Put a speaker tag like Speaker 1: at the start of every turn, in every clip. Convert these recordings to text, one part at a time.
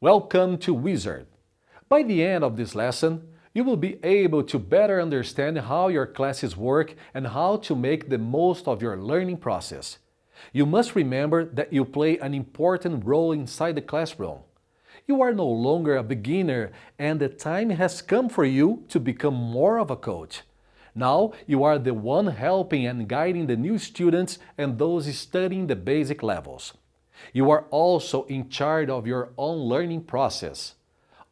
Speaker 1: Welcome to Wizard. By the end of this lesson, you will be able to better understand how your classes work and how to make the most of your learning process. You must remember that you play an important role inside the classroom. You are no longer a beginner, and the time has come for you to become more of a coach. Now you are the one helping and guiding the new students and those studying the basic levels. You are also in charge of your own learning process.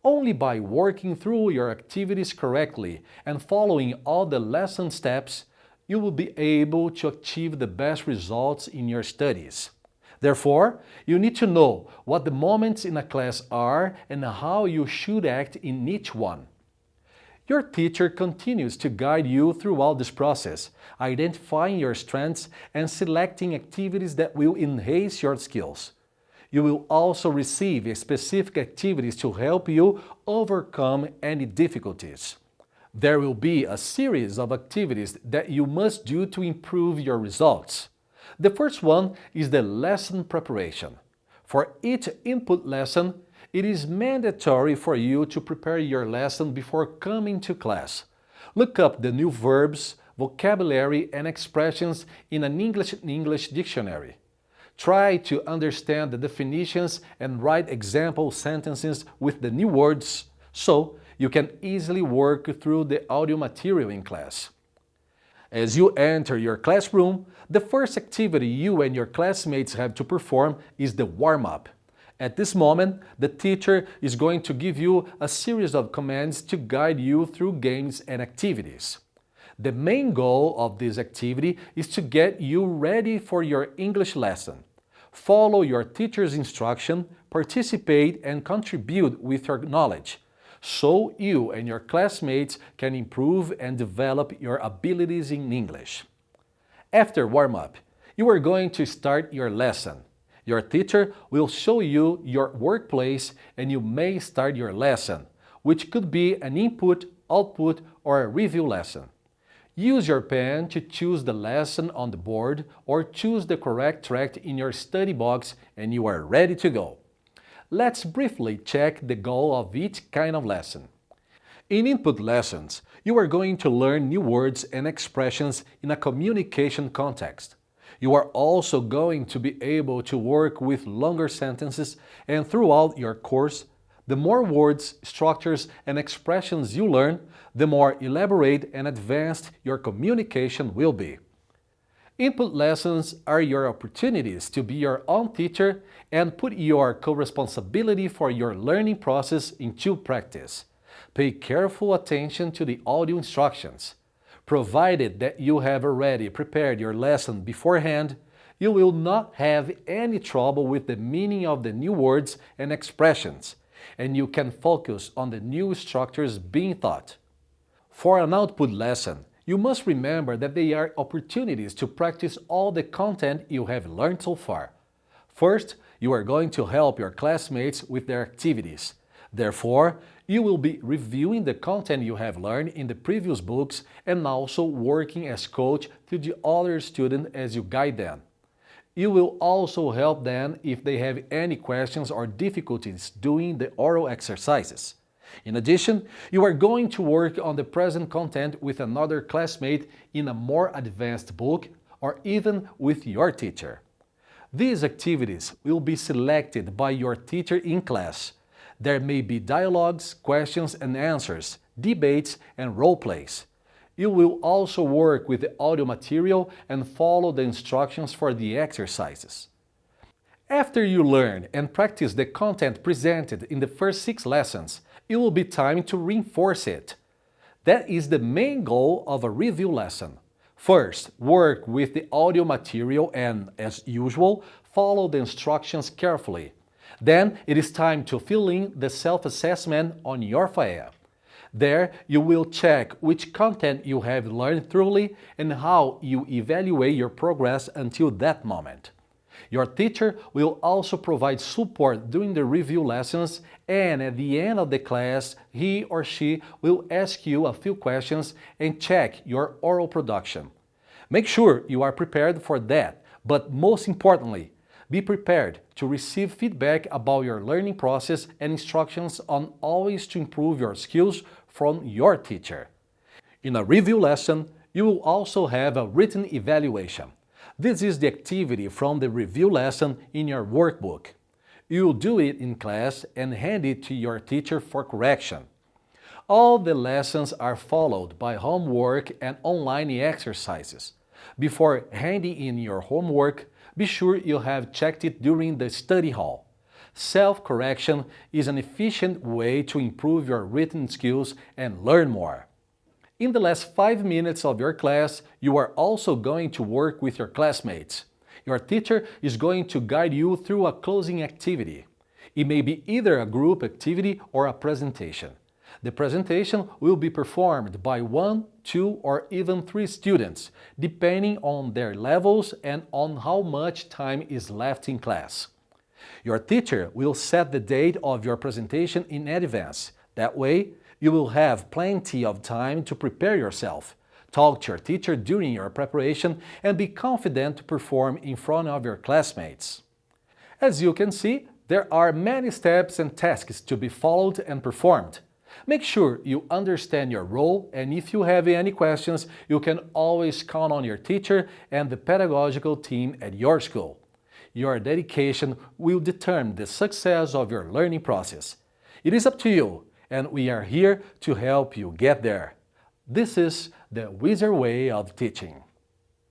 Speaker 1: Only by working through your activities correctly and following all the lesson steps, you will be able to achieve the best results in your studies. Therefore, you need to know what the moments in a class are and how you should act in each one. Your teacher continues to guide you throughout this process, identifying your strengths and selecting activities that will enhance your skills. You will also receive specific activities to help you overcome any difficulties. There will be a series of activities that you must do to improve your results. The first one is the lesson preparation. For each input lesson, it is mandatory for you to prepare your lesson before coming to class. Look up the new verbs, vocabulary, and expressions in an English dictionary. Try to understand the definitions and write example sentences with the new words so you can easily work through the audio material in class. As you enter your classroom, the first activity you and your classmates have to perform is the warm-up. At this moment, the teacher is going to give you a series of commands to guide you through games and activities. The main goal of this activity is to get you ready for your English lesson. Follow your teacher's instruction, participate and contribute with your knowledge, so you and your classmates can improve and develop your abilities in English. After warm-up, you are going to start your lesson. Your teacher will show you your workplace and you may start your lesson, which could be an input, output, or a review lesson. Use your pen to choose the lesson on the board or choose the correct track in your study box and you are ready to go. Let's briefly check the goal of each kind of lesson. In input lessons, you are going to learn new words and expressions in a communication context. You are also going to be able to work with longer sentences, and throughout your course, the more words, structures, and expressions you learn, the more elaborate and advanced your communication will be. Input lessons are your opportunities to be your own teacher and put your co-responsibility for your learning process into practice. Pay careful attention to the audio instructions. Provided that you have already prepared your lesson beforehand, you will not have any trouble with the meaning of the new words and expressions, and you can focus on the new structures being taught. For an output lesson, you must remember that they are opportunities to practice all the content you have learned so far. First, you are going to help your classmates with their activities. Therefore, you will be reviewing the content you have learned in the previous books and also working as coach to the other students as you guide them. You will also help them if they have any questions or difficulties doing the oral exercises. In addition, you are going to work on the present content with another classmate in a more advanced book or even with your teacher. These activities will be selected by your teacher in class. There may be dialogues, questions and answers, debates, and role plays. You will also work with the audio material and follow the instructions for the exercises. After you learn and practice the content presented in the first 6 lessons, it will be time to reinforce it. That is the main goal of a review lesson. First, work with the audio material and, as usual, follow the instructions carefully. Then it is time to fill in the self-assessment on your file. There you will check which content you have learned thoroughly and how you evaluate your progress until that moment. Your teacher will also provide support during the review lessons, and at the end of the class, he or she will ask you a few questions and check your oral production. Make sure you are prepared for that, but most importantly, be prepared to receive feedback about your learning process and instructions on always to improve your skills from your teacher. In a review lesson, you will also have a written evaluation. This is the activity from the review lesson in your workbook. You will do it in class and hand it to your teacher for correction. All the lessons are followed by homework and online exercises. Before handing in your homework, be sure you have checked it during the study hall. Self-correction is an efficient way to improve your written skills and learn more. In the last 5 minutes of your class, you are also going to work with your classmates. Your teacher is going to guide you through a closing activity. It may be either a group activity or a presentation. The presentation will be performed by 1, 2, or even 3 students, depending on their levels and on how much time is left in class. Your teacher will set the date of your presentation in advance. That way, you will have plenty of time to prepare yourself. Talk to your teacher during your preparation and be confident to perform in front of your classmates. As you can see, there are many steps and tasks to be followed and performed. Make sure you understand your role, and if you have any questions, you can always count on your teacher and the pedagogical team at your school. Your dedication will determine the success of your learning process. It is up to you, and we are here to help you get there. This is the Wizard way of teaching.